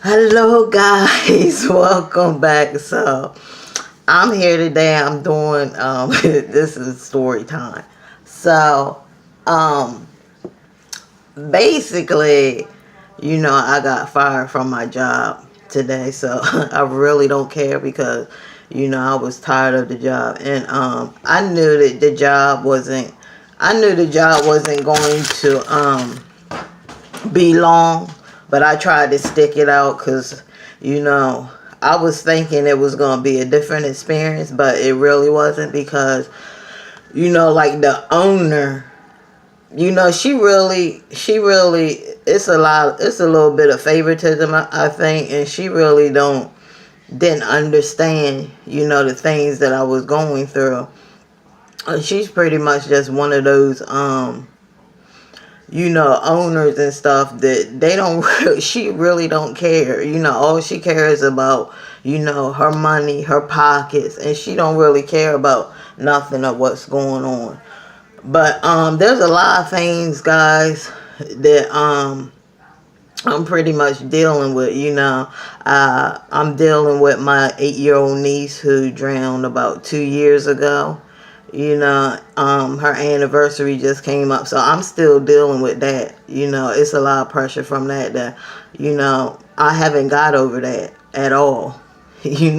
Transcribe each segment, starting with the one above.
Hello guys, welcome back. So I'm here today. I'm doing this is story time. So um basically, I got fired from my job today. So I really don't care because I was tired of the job, and I knew that the job wasn't going to be long, but I tried to stick it out because, I was thinking it was going to be a different experience, but it really wasn't because, like the owner, she really, it's a little bit of favoritism, I think, and she really didn't understand, the things that I was going through. She's pretty much just one of those, owners and stuff that they don't she really don't care. All she cares about, her money, her pockets, and she don't really care about nothing of what's going on. But there's a lot of things, guys, that I'm pretty much dealing with. I'm dealing with my 8-year-old niece who drowned about 2 years ago. Her anniversary just came up, so I'm still dealing with that. It's a lot of pressure from that I haven't got over that at all. You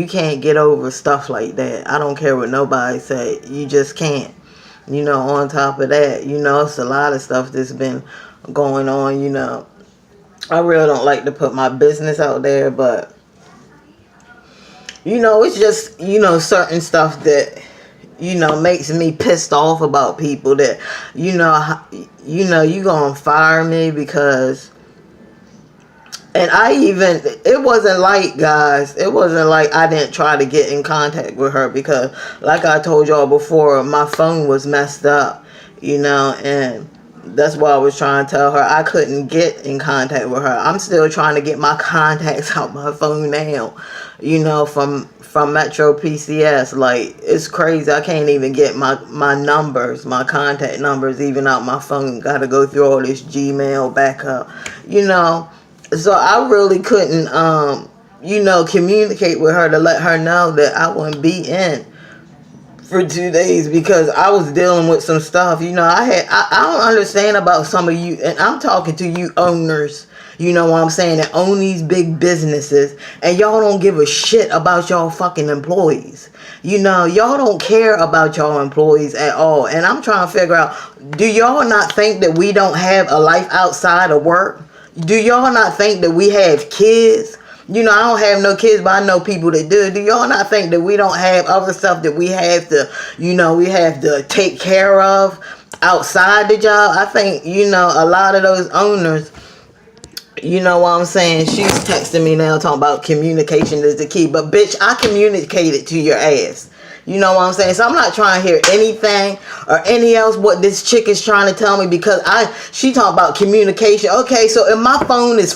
can't get over stuff like that. I don't care what nobody say, you just can't. On top of that, it's a lot of stuff that's been going on. I really don't like to put my business out there, but it's just, certain stuff that, makes me pissed off about people that, you gonna fire me because, and it wasn't like, guys, it wasn't like I didn't try to get in contact with her because, like I told y'all before, my phone was messed up, and that's why I was trying to tell her I couldn't get in contact with her. I'm still trying to get my contacts out my phone now, from Metro PCS. Like, it's crazy. I can't even get my numbers, my contact numbers, even out my phone. Got to go through all this Gmail backup, So I really couldn't, communicate with her to let her know that I wouldn't be in for 2 days because I was dealing with some stuff. I don't understand about some of you, and I'm talking to you owners, what I'm saying, that own these big businesses, and y'all don't give a shit about y'all fucking employees. Y'all don't care about y'all employees at all. And I'm trying to figure out, do y'all not think that we don't have a life outside of work? Do y'all not think that we have kids? I don't have no kids, but I know people that do. Do y'all not think that we don't have other stuff that we have to, we have to take care of outside the job? I think, a lot of those owners, what I'm saying? She's texting me now talking about communication is the key. But bitch, I communicated to your ass. You know what I'm saying? So I'm not trying to hear anything or any else what this chick is trying to tell me because she talking about communication. Okay, so if my phone is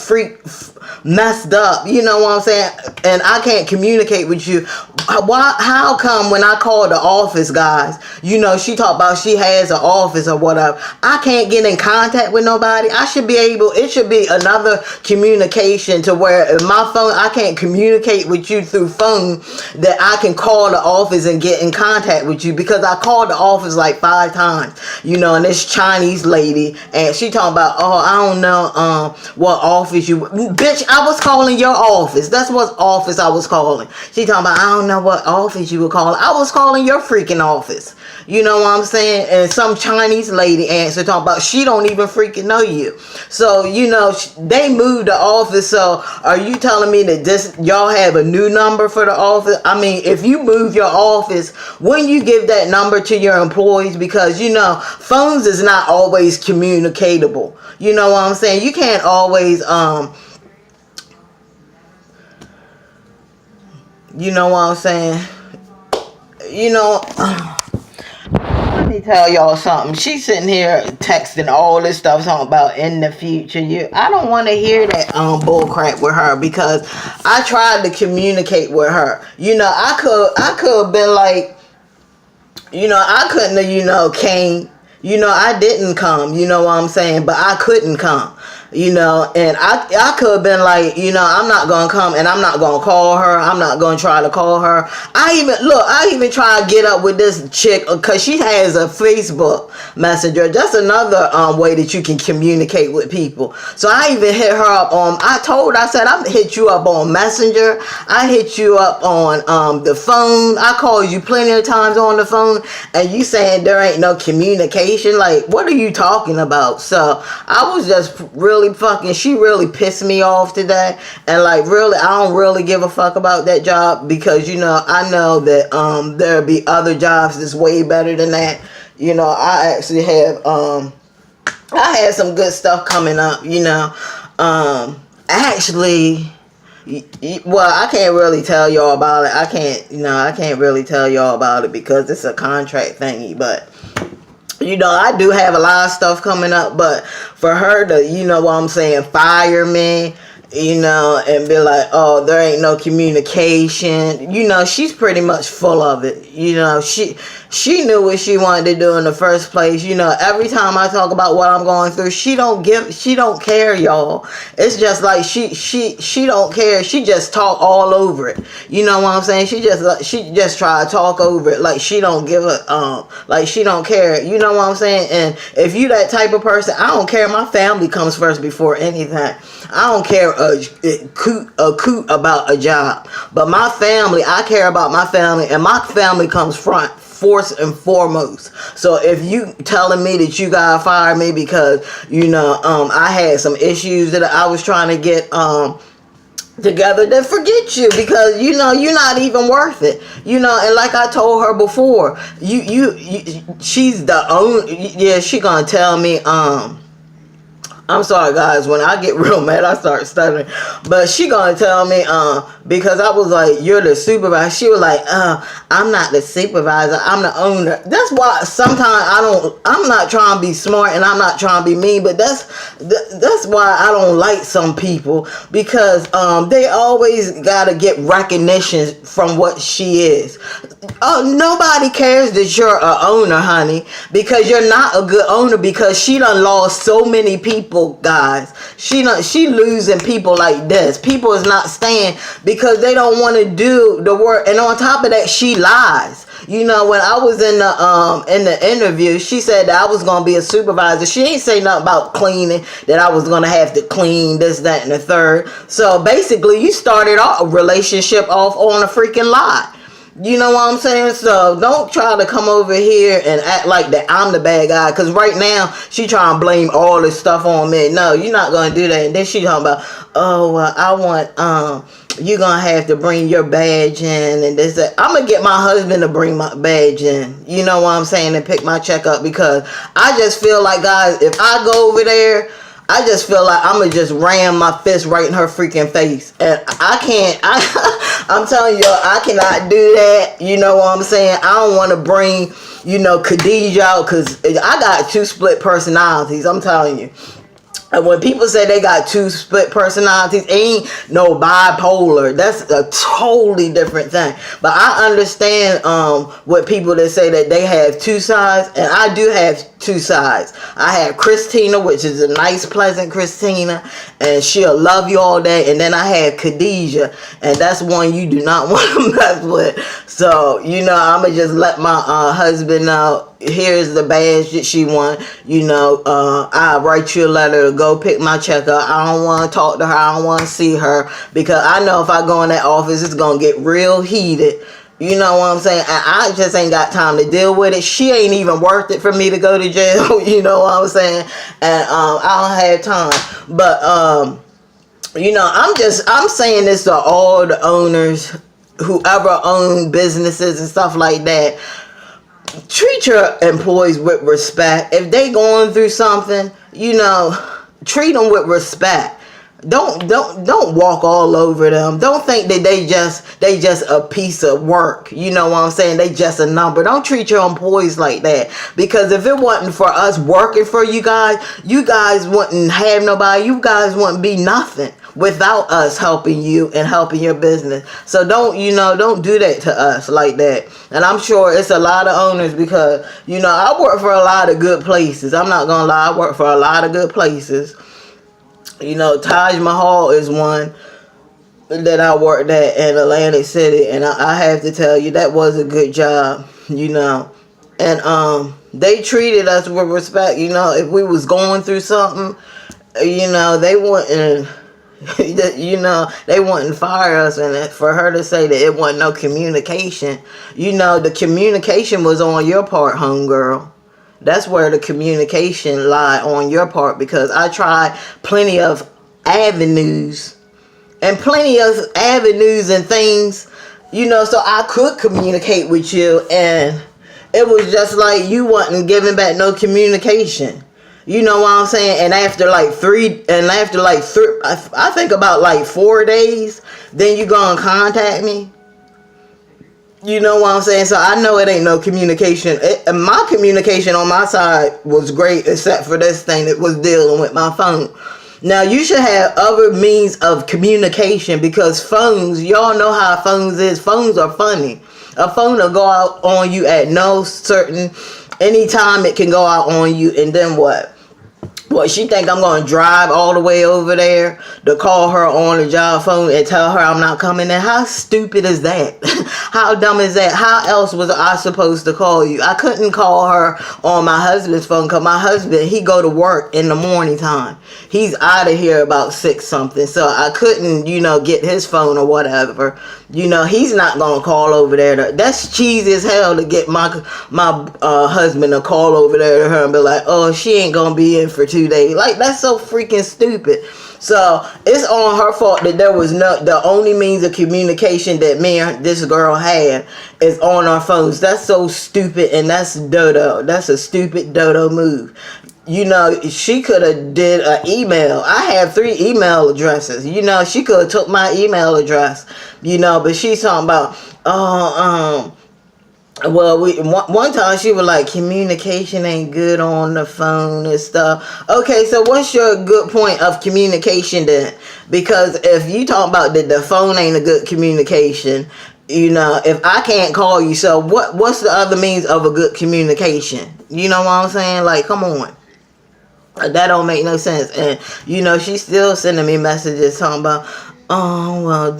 messed up, you know what I'm saying, and I can't communicate with you, how come when I call the office, guys, she talk about she has an office or whatever, I can't get in contact with nobody? It should be another communication to where if my phone, I can't communicate with you through phone, that I can call the office and get in contact with you, because I called the office like 5 times, and this Chinese lady, and she talking about, oh, I don't know what office you, bitch, I was calling your office. That's what office I was calling. She talking about, I don't know what office you were calling. I was calling your freaking office. You know what I'm saying? And some Chinese lady answered talking about she don't even freaking know you. So, they moved the office. So are you telling me that y'all have a new number for the office? I mean, if you move your office, when you give that number to your employees, because, phones is not always communicatable. You know what I'm saying? You can't always, you know what I'm saying? Let me tell y'all something. She's sitting here texting all this stuff talking about in the future. I don't want to hear that bull crap with her, because I tried to communicate with her. I could have been like, I couldn't have, came You know, I didn't come, you know what I'm saying? But I couldn't come, you know, and I could have been like, you know, I'm not going to come and I'm not going to call her. I'm not going to try to call her. I even try to get up with this chick because she has a Facebook Messenger. That's another way that you can communicate with people. So I even hit her up on, I said, I hit you up on Messenger. I hit you up on the phone. I called you plenty of times on the phone and you saying there ain't no communication. Like, what are you talking about? So I was just really she really pissed me off today. And like, really, I don't really give a fuck about that job because, you know, I know that there'll be other jobs that's way better than that. You know, I actually have I had some good stuff coming up, you know. Actually, well, I can't really tell y'all about it. I can't really tell y'all about it because it's a contract thingy, but you know, I do have a lot of stuff coming up, but for her to, you know what I'm saying, fire me, you know, and be like, oh, there ain't no communication, you know, she's pretty much full of it. You know, she knew what she wanted to do in the first place. You know, every time I talk about what I'm going through, she don't care, y'all. It's just like she don't care. She just talk all over it. You know what I'm saying? She just try to talk over it like she don't give a like she don't care. You know what I'm saying? And if you that type of person, I don't care. My family comes first before anything. I don't care a coot about a job, but my family, I care about my family, and my family comes first and foremost. So if you telling me that you gotta fire me because, you know, I had some issues that I was trying to get together, then forget you, because you know you're not even worth it. You know, and like I told her before, she's the only, yeah, she gonna tell me I'm sorry guys, when I get real mad I start stuttering, but she gonna tell me because I was like, you're the supervisor. She was like, I'm not the supervisor, I'm the owner. That's why sometimes I'm not trying to be smart and I'm not trying to be mean, but that's why I don't like some people, because they always gotta get recognition from what she is. Nobody cares that you're a owner, honey, because you're not a good owner, because she done lost so many people, guys. She losing people like this. People is not staying because they don't want to do the work, and on top of that, she lies. You know, when I was in the interview, she said that I was gonna be a supervisor. She ain't say nothing about cleaning, that I was gonna have to clean this, that, and the third. So basically, you started a relationship off on a freaking lie. You know what I'm saying? So don't try to come over here and act like that I'm the bad guy, because right now she trying to blame all this stuff on me. No, you're not going to do that. And then she talking about, oh, well, I want, you're going to have to bring your badge in and this, that. I'm going to get my husband to bring my badge in. You know what I'm saying? And pick my check up, because I just feel like, guys, if I go over there, I just feel like I'm going to just ram my fist right in her freaking face. And I can't, I'm telling you, I cannot do that. You know what I'm saying? I don't want to bring, you know, Khadijah out, because I got 2 split personalities. I'm telling you. And when people say they got 2 split personalities, ain't no bipolar. That's a totally different thing. But I understand what people that say that they have 2 sides, and I do have 2 sides. I have Christina, which is a nice, pleasant Christina, and she'll love you all day. And then I have Khadijah, and that's one you do not want to mess with. So, you know, I'm going to just let my husband know, here's the badge that she want. You know, I'll write you a letter to go pick my check up. I don't want to talk to her. I don't want to see her, because I know if I go in that office, it's going to get real heated. You know what I'm saying? And I just ain't got time to deal with it. She ain't even worth it for me to go to jail. You know what I'm saying? And I don't have time. But, you know, I'm saying this to all the owners, whoever own businesses and stuff like that. Treat your employees with respect. If they going through something, you know, treat them with respect. Don't walk all over them. Don't think that they just a piece of work. You know what I'm saying? They just a number. Don't treat your employees like that, because if it wasn't for us working for you guys wouldn't have nobody. You guys wouldn't be nothing. without us helping you and helping your business. So don't do that to us like that. And I'm sure it's a lot of owners, because I work for a lot of good places. I'm not gonna lie, I work for a lot of good places. Taj Mahal is one that I worked at in Atlantic City, and I have to tell you, that was a good job. And they treated us with respect. If we was going through something, they wouldn't they wouldn't fire us. And for her to say that it wasn't no communication, the communication was on your part, homegirl. That's where the communication lied, on your part, because I tried plenty of avenues and things, so I could communicate with you, and it was just like you wasn't giving back no communication. You know what I'm saying? And after like three, I think about like 4 days, then you gonna contact me. You know what I'm saying? So I know it ain't no communication. My communication on my side was great, except for this thing that was dealing with my phone. Now, you should have other means of communication, because phones, y'all know how phones is. Phones are funny. A phone will go out on you at no certain, anytime it can go out on you, and then what? What, she think I'm going to drive all the way over there to call her on the job phone and tell her I'm not coming in? How stupid is that? How dumb is that? How else was I supposed to call you? I couldn't call her on my husband's phone, because my husband, he go to work in the morning time. He's out of here about 6 something. So I couldn't, get his phone or whatever. He's not going to call over there. That's cheesy as hell to get my husband to call over there to her and be like, oh, she ain't going to be in for 2 days. Like, that's so freaking stupid. So it's on her fault that there was the only means of communication that me and this girl had is on our phones. That's so stupid, and that's dodo. That's a stupid dodo move. She could have did an email. I have 3 email addresses. She could have took my email address. But she's talking about, well, one time she was like, communication ain't good on the phone and stuff. Okay, so what's your good point of communication then? Because if you talk about that the phone ain't a good communication, if I can't call you, so what's the other means of a good communication? You know what I'm saying? Like, come on. That don't make no sense. And she's still sending me messages talking about, oh, well,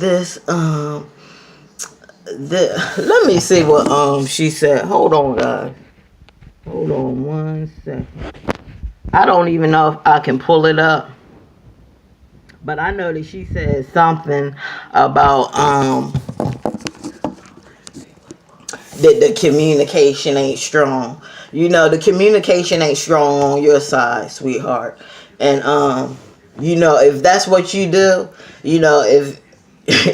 let me see what she said. Hold on, guys. Hold on 1 second. I don't even know if I can pull it up, but I know that she said something about that the communication ain't strong. The communication ain't strong on your side, sweetheart. And if that's what you do, if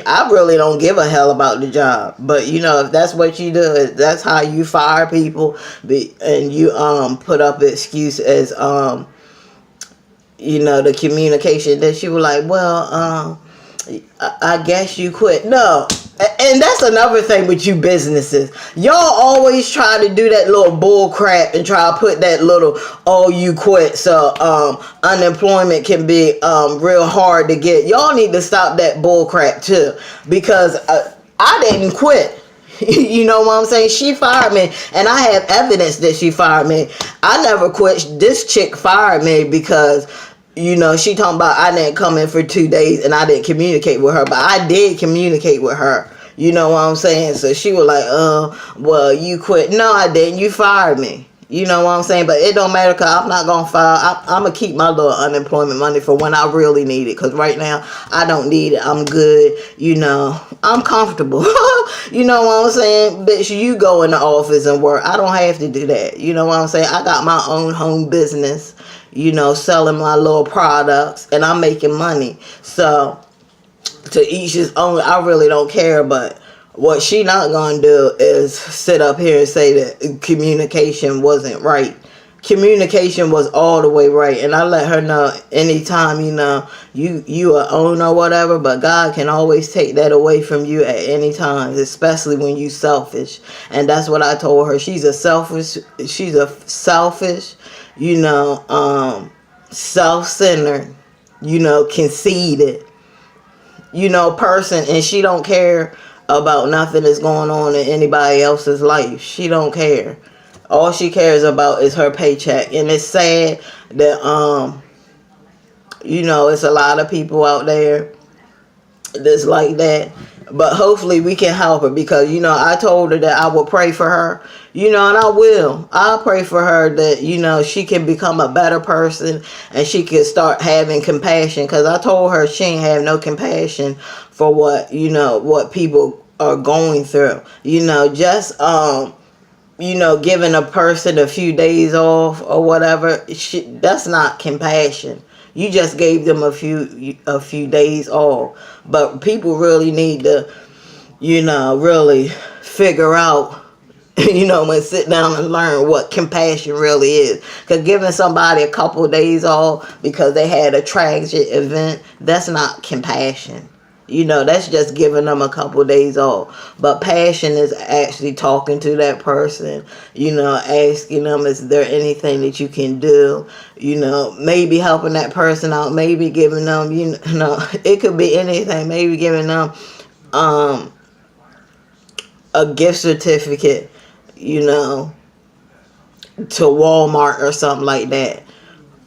I really don't give a hell about the job, but if that's what you do, that's how you fire people, and you put up an excuse as the communication. Then she was like, well, I guess you quit. No. And that's another thing with you businesses. Y'all always try to do that little bull crap and try to put that little, oh, you quit, so unemployment can be real hard to get. Y'all need to stop that bull crap too, because I didn't quit. You know what I'm saying? She fired me, and I have evidence that she fired me. I never quit. This chick fired me because she talking about I didn't come in for 2 days and I didn't communicate with her, but I did communicate with her. You know what I'm saying? So she was like, well, you quit. No, I didn't. You fired me. You know what I'm saying? But it don't matter, because I'm not going to fire. I'm going to keep my little unemployment money for when I really need it, because right now I don't need it. I'm good. I'm comfortable. You know what I'm saying? Bitch, you go in the office and work. I don't have to do that. You know what I'm saying? I got my own home business, selling my little products, and I'm making money. So to each his own. I really don't care, but what she not gonna do is sit up here and say that communication wasn't right. Communication was all the way right, and I let her know anytime you a owner or whatever, but God can always take that away from you at any time, especially when you selfish. And that's what I told her. She's a selfish, self-centered, conceited, person, and she don't care about nothing that's going on in anybody else's life. She don't care. All she cares about is her paycheck. And it's sad that it's a lot of people out there that's like that. But hopefully we can help her, because I told her that I would pray for her, and I will. I'll pray for her that she can become a better person, and she can start having compassion, because I told her she ain't have no compassion for what people are going through. Just giving a person a few days off or whatever, that's not compassion. You just gave them a few days off. But people really need to, really figure out, when sit down and learn what compassion really is. Because giving somebody a couple of days off because they had a tragic event, that's not compassion. That's just giving them a couple of days off. But passion is actually talking to that person, asking them, is there anything that you can do? Maybe helping that person out, maybe giving them, it could be anything. Maybe giving them a gift certificate, to Walmart or something like that.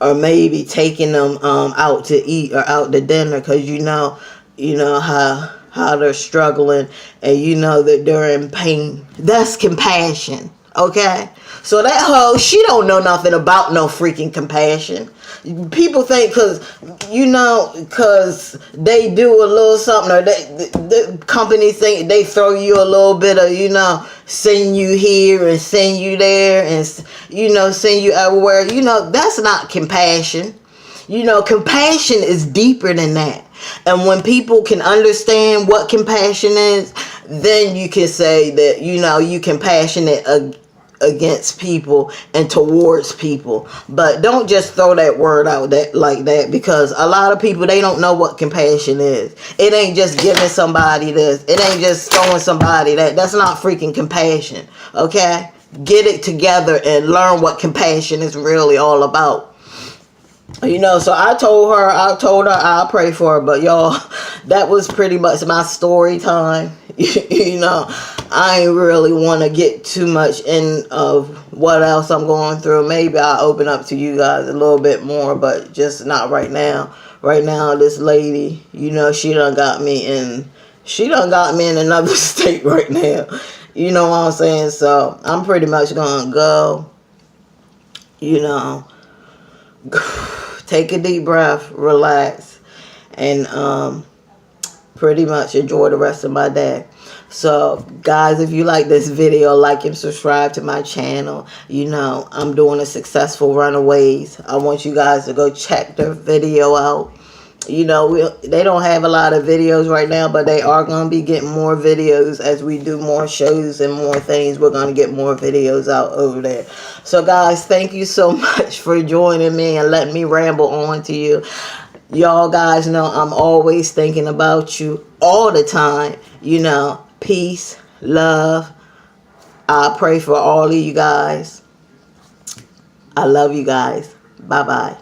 Or maybe taking them out to eat or out to dinner, because how they're struggling, and that they're in pain. That's compassion. Okay? So that hoe, she don't know nothing about no freaking compassion. People think because they do a little something, or the company think they throw you a little bit of, send you here and send you there and, send you everywhere. That's not compassion. Compassion is deeper than that. And when people can understand what compassion is, then you can say that, you compassionate against people and towards people. But don't just throw that word out like that, because a lot of people, they don't know what compassion is. It ain't just giving somebody this. It ain't just throwing somebody that. That's not freaking compassion. Okay? Get it together and learn what compassion is really all about. So I told her I'll pray for her. But y'all, that was pretty much my story time. I ain't really want to get too much in of what else I'm going through. Maybe I'll open up to you guys a little bit more, but just not right now. Right now, this lady, she done got me in another state right now. You know what I'm saying? So I'm pretty much gonna go, take a deep breath, relax, and pretty much enjoy the rest of my day. So guys, if you like this video, like and subscribe to my channel. I'm doing a successful runaways. I want you guys to go check the video out. They don't have a lot of videos right now, but they are going to be getting more videos as we do more shows and more things. We're going to get more videos out over there. So guys, thank you so much for joining me and letting me ramble on to you. Y'all guys know I'm always thinking about you all the time. Peace, love. I pray for all of you guys. I love you guys. Bye-bye.